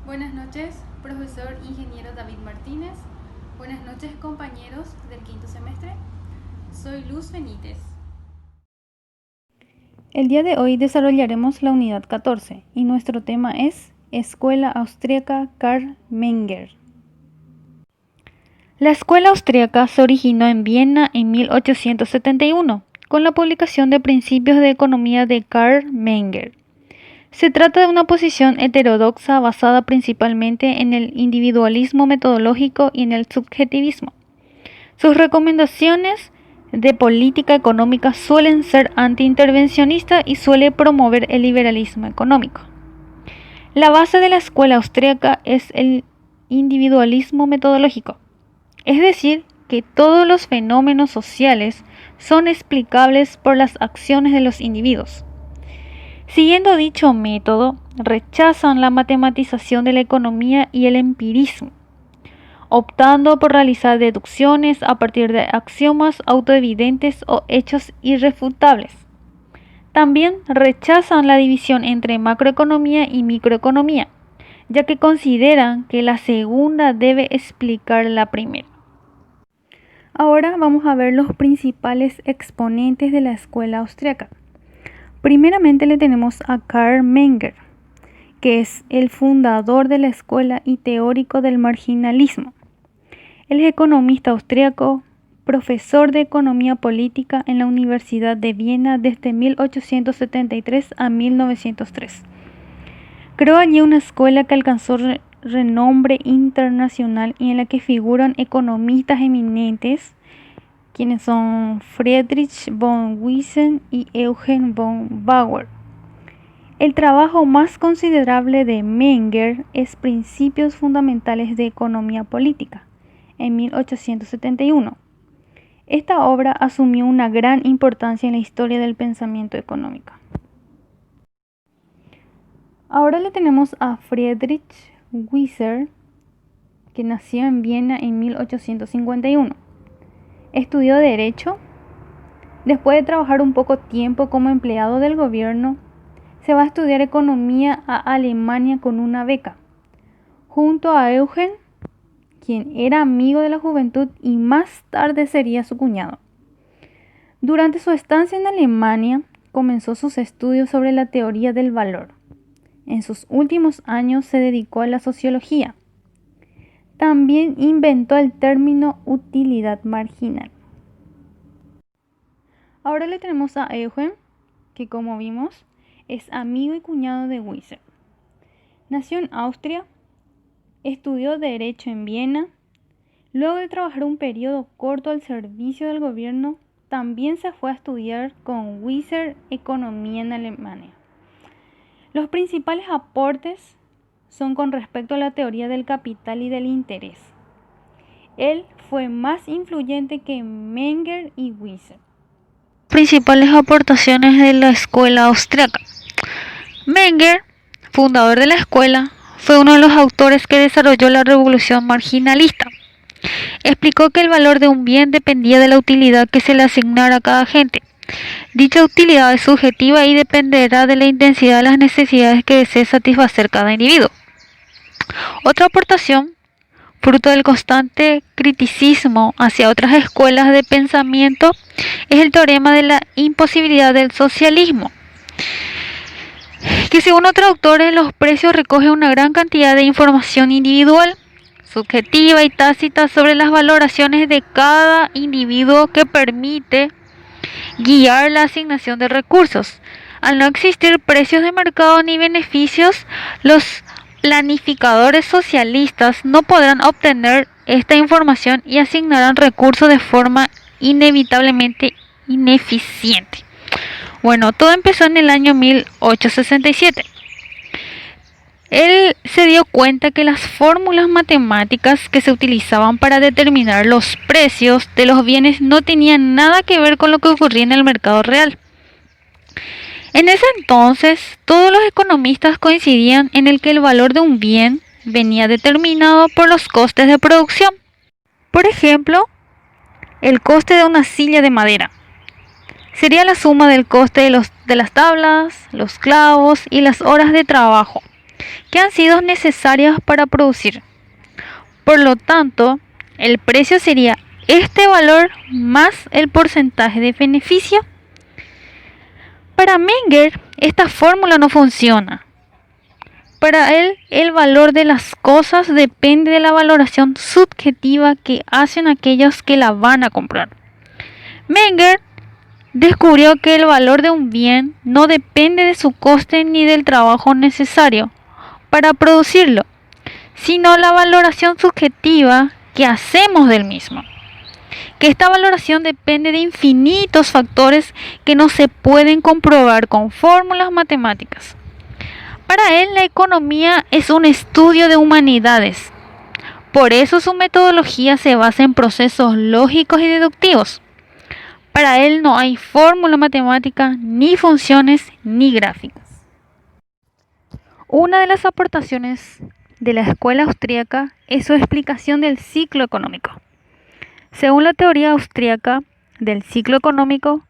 Buenas noches, profesor ingeniero David Martínez. Buenas noches, compañeros del quinto semestre. Soy Luz Benítez. El día de hoy desarrollaremos la unidad 14 y nuestro tema es Escuela Austríaca Karl Menger. La escuela austríaca se originó en Viena en 1871 con la publicación de Principios de Economía de Karl Menger. Se trata de una posición heterodoxa basada principalmente en el individualismo metodológico y en el subjetivismo. Sus recomendaciones de política económica suelen ser antiintervencionistas y suele promover el liberalismo económico. La base de la escuela austríaca es el individualismo metodológico, es decir, que todos los fenómenos sociales son explicables por las acciones de los individuos. Siguiendo dicho método, rechazan la matematización de la economía y el empirismo, optando por realizar deducciones a partir de axiomas autoevidentes o hechos irrefutables. También rechazan la división entre macroeconomía y microeconomía, ya que consideran que la segunda debe explicar la primera. Ahora vamos a ver los principales exponentes de la escuela austríaca. Primeramente le tenemos a Karl Menger, que es el fundador de la escuela y teórico del marginalismo. Él es economista austríaco, profesor de economía política en la Universidad de Viena desde 1873 a 1903. Creó allí una escuela que alcanzó renombre internacional y en la que figuran economistas eminentes, quienes son Friedrich von Wiesen y Eugen von Bauer. El trabajo más considerable de Menger es Principios Fundamentales de Economía Política, en 1871. Esta obra asumió una gran importancia en la historia del pensamiento económico. Ahora le tenemos a Friedrich Wieser, que nació en Viena en 1851. Estudió Derecho. Después de trabajar un poco tiempo como empleado del gobierno, se va a estudiar Economía a Alemania con una beca, junto a Eugen, quien era amigo de la juventud y más tarde sería su cuñado. Durante su estancia en Alemania, comenzó sus estudios sobre la teoría del valor. En sus últimos años se dedicó a la sociología. También inventó el término utilidad marginal. Ahora le tenemos a Eugen, que como vimos, es amigo y cuñado de Wieser. Nació en Austria, estudió Derecho en Viena. Luego de trabajar un periodo corto al servicio del gobierno, también se fue a estudiar con Wieser Economía en Alemania. Los principales aportes son con respecto a la teoría del capital y del interés. Él fue más influyente que Menger y Wieser. Principales aportaciones de la escuela austríaca. Menger, fundador de la escuela, fue uno de los autores que desarrolló la revolución marginalista. Explicó que el valor de un bien dependía de la utilidad que se le asignara a cada agente. Dicha utilidad es subjetiva y dependerá de la intensidad de las necesidades que desee satisfacer cada individuo. Otra aportación, fruto del constante criticismo hacia otras escuelas de pensamiento, es el teorema de la imposibilidad del socialismo, que según otros autores los precios recogen una gran cantidad de información individual, subjetiva y tácita sobre las valoraciones de cada individuo que permite guiar la asignación de recursos. Al no existir precios de mercado ni beneficios, los planificadores socialistas no podrán obtener esta información y asignarán recursos de forma inevitablemente ineficiente. Bueno, todo empezó en el año 1867. Él se dio cuenta que las fórmulas matemáticas que se utilizaban para determinar los precios de los bienes no tenían nada que ver con lo que ocurría en el mercado real. En ese entonces, todos los economistas coincidían en el que el valor de un bien venía determinado por los costes de producción. Por ejemplo, el coste de una silla de madera sería la suma del coste de las tablas, los clavos y las horas de trabajo. que han sido necesarias para producir. Por lo tanto, el precio sería este valor más el porcentaje de beneficio. Para Menger, esta fórmula no funciona. Para él, el valor de las cosas depende de la valoración subjetiva que hacen aquellos que la van a comprar. Menger descubrió que el valor de un bien no depende de su coste ni del trabajo necesario para producirlo, sino la valoración subjetiva que hacemos del mismo. Que esta valoración depende de infinitos factores que no se pueden comprobar con fórmulas matemáticas. Para él, la economía es un estudio de humanidades. Por eso su metodología se basa en procesos lógicos y deductivos. Para él no hay fórmula matemática, ni funciones, ni gráficas. Una de las aportaciones de la escuela austríaca es su explicación del ciclo económico. Según la teoría austríaca del ciclo económico,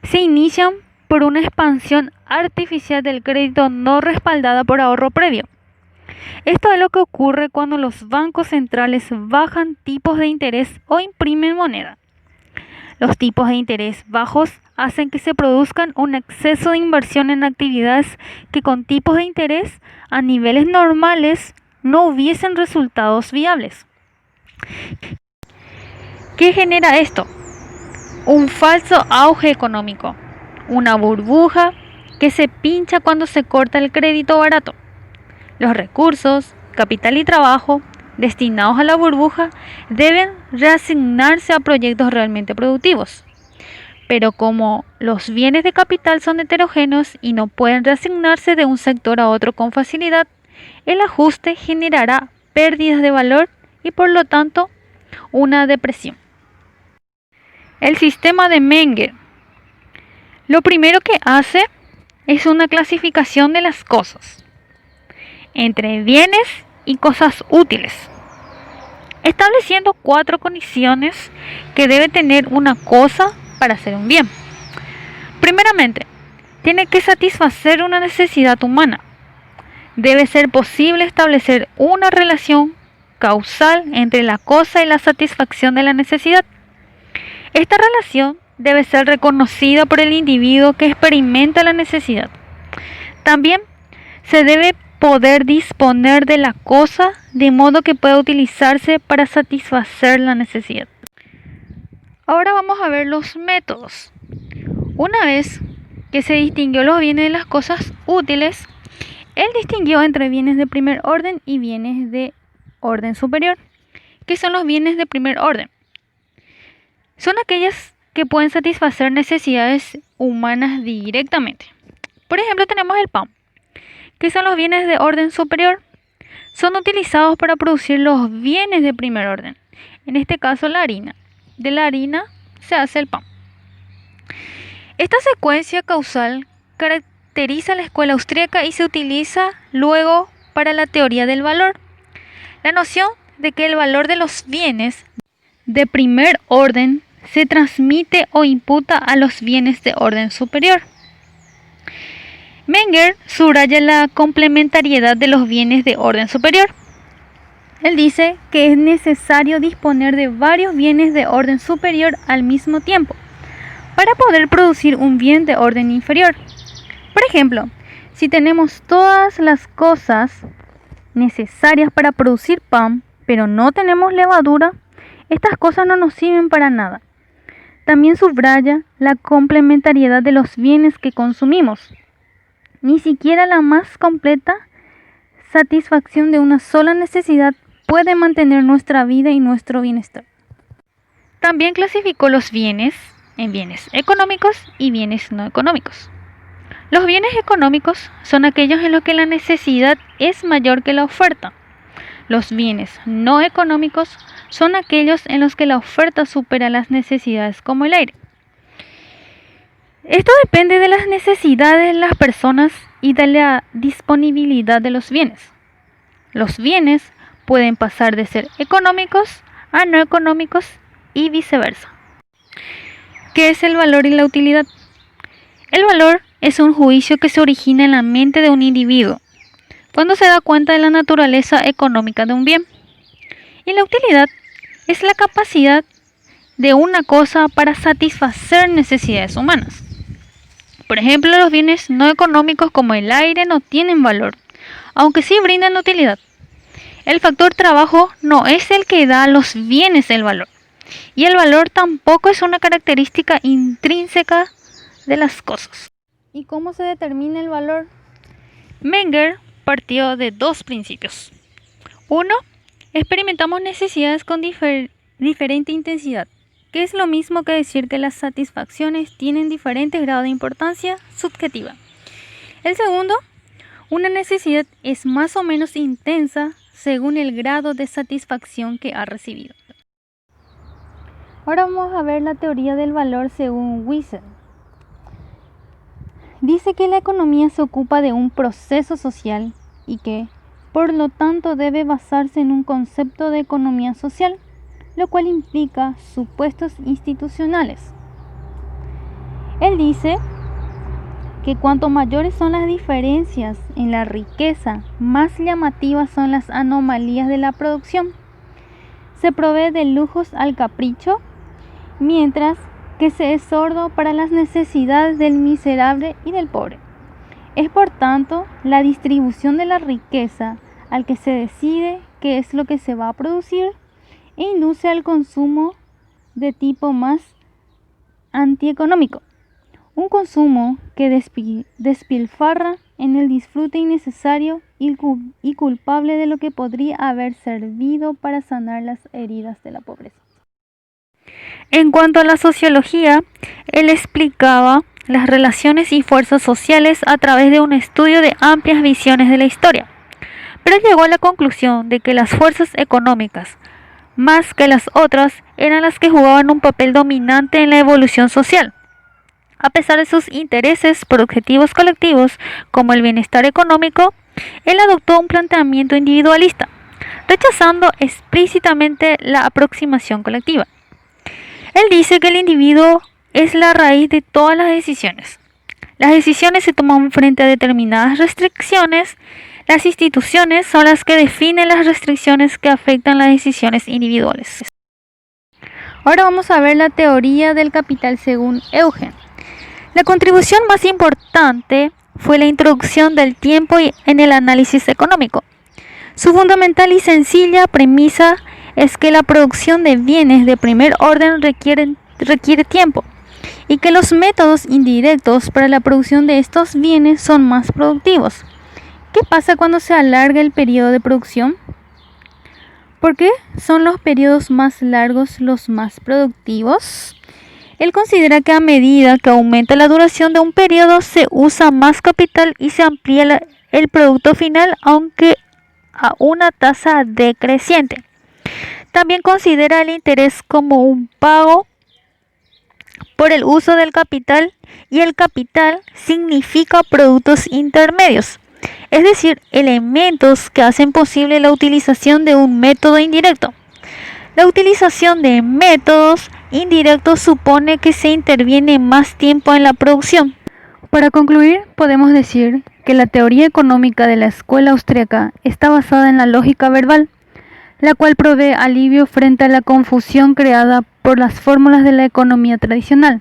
se inician por una expansión artificial del crédito no respaldada por ahorro previo. Esto es lo que ocurre cuando los bancos centrales bajan tipos de interés o imprimen moneda. Los tipos de interés bajos hacen que se produzcan un exceso de inversión en actividades que con tipos de interés a niveles normales no hubiesen resultados viables. ¿Qué genera esto? Un falso auge económico, una burbuja que se pincha cuando se corta el crédito barato. Los recursos, capital y trabajo destinados a la burbuja deben reasignarse a proyectos realmente productivos. Pero como los bienes de capital son heterogéneos y no pueden reasignarse de un sector a otro con facilidad, el ajuste generará pérdidas de valor y por lo tanto una depresión. El sistema de Menger. Lo primero que hace es una clasificación de las cosas entre bienes y cosas útiles, estableciendo 4 condiciones que debe tener una cosa para ser un bien. Primeramente, tiene que satisfacer una necesidad humana. Debe ser posible establecer una relación causal entre la cosa y la satisfacción de la necesidad. Esta relación debe ser reconocida por el individuo que experimenta la necesidad. También se debe poder disponer de la cosa de modo que pueda utilizarse para satisfacer la necesidad. Ahora vamos a ver los métodos. Una vez que se distinguió los bienes de las cosas útiles, él distinguió entre bienes de primer orden y bienes de orden superior. ¿Qué son los bienes de primer orden? Son aquellas que pueden satisfacer necesidades humanas directamente. Por ejemplo, tenemos el pan. ¿Qué son los bienes de orden superior? Son utilizados para producir los bienes de primer orden. En este caso, la harina. De la harina se hace el pan. Esta secuencia causal caracteriza a la escuela austríaca y se utiliza luego para la teoría del valor. La noción de que el valor de los bienes de primer orden se transmite o imputa a los bienes de orden superior. Menger subraya la complementariedad de los bienes de orden superior. Él dice que es necesario disponer de varios bienes de orden superior al mismo tiempo para poder producir un bien de orden inferior. Por ejemplo, si tenemos todas las cosas necesarias para producir pan, pero no tenemos levadura, estas cosas no nos sirven para nada. También subraya la complementariedad de los bienes que consumimos. Ni siquiera la más completa satisfacción de una sola necesidad puede mantener nuestra vida y nuestro bienestar. También clasificó los bienes en bienes económicos y bienes no económicos. Los bienes económicos son aquellos en los que la necesidad es mayor que la oferta. Los bienes no económicos son aquellos en los que la oferta supera las necesidades, como el aire. Esto depende de las necesidades de las personas y de la disponibilidad de los bienes. Los bienes pueden pasar de ser económicos a no económicos y viceversa. ¿Qué es el valor y la utilidad? El valor es un juicio que se origina en la mente de un individuo. cuando se da cuenta de la naturaleza económica de un bien. Y la utilidad es la capacidad de una cosa para satisfacer necesidades humanas. Por ejemplo, los bienes no económicos como el aire no tienen valor, aunque sí brindan utilidad. El factor trabajo no es el que da a los bienes el valor, y el valor tampoco es una característica intrínseca de las cosas. ¿Y cómo se determina el valor? Menger partió de dos principios. Uno, experimentamos necesidades con diferente intensidad, que es lo mismo que decir que las satisfacciones tienen diferentes grados de importancia subjetiva. El segundo, una necesidad es más o menos intensa según el grado de satisfacción que ha recibido. Ahora vamos a ver la teoría del valor según Wiesel. Dice que la economía se ocupa de un proceso social y que, por lo tanto, debe basarse en un concepto de economía social, lo cual implica supuestos institucionales. Él dice que cuanto mayores son las diferencias en la riqueza, más llamativas son las anomalías de la producción. Se provee de lujos al capricho, mientras que se es sordo para las necesidades del miserable y del pobre. Es por tanto la distribución de la riqueza al que se decide qué es lo que se va a producir e induce al consumo de tipo más antieconómico, un consumo que despilfarra en el disfrute innecesario y culpable de lo que podría haber servido para sanar las heridas de la pobreza. En cuanto a la sociología, él explicaba las relaciones y fuerzas sociales a través de un estudio de amplias visiones de la historia, pero llegó a la conclusión de que las fuerzas económicas, más que las otras, eran las que jugaban un papel dominante en la evolución social. A pesar de sus intereses por objetivos colectivos como el bienestar económico, él adoptó un planteamiento individualista, rechazando explícitamente la aproximación colectiva. Él dice que el individuo es la raíz de todas las decisiones. Las decisiones se toman frente a determinadas restricciones. Las instituciones son las que definen las restricciones que afectan las decisiones individuales. Ahora vamos a ver la teoría del capital según Eugen. La contribución más importante fue la introducción del tiempo en el análisis económico. Su fundamental y sencilla premisa es que la producción de bienes de primer orden requiere tiempo y que los métodos indirectos para la producción de estos bienes son más productivos. ¿Qué pasa cuando se alarga el periodo de producción? ¿Por qué son los periodos más largos los más productivos? Él considera que a medida que aumenta la duración de un periodo se usa más capital y se amplía el producto final, aunque a una tasa decreciente. También considera el interés como un pago por el uso del capital, y el capital significa productos intermedios, es decir, elementos que hacen posible la utilización de un método indirecto. La utilización de métodos indirectos supone que se interviene más tiempo en la producción. Para concluir, podemos decir que la teoría económica de la escuela austríaca está basada en la lógica verbal, la cual provee alivio frente a la confusión creada por las fórmulas de la economía tradicional.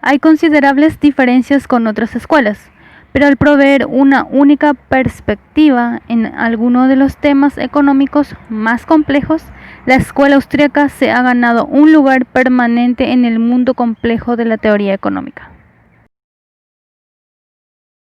Hay considerables diferencias con otras escuelas, pero al proveer una única perspectiva en alguno de los temas económicos más complejos, la escuela austríaca se ha ganado un lugar permanente en el mundo complejo de la teoría económica.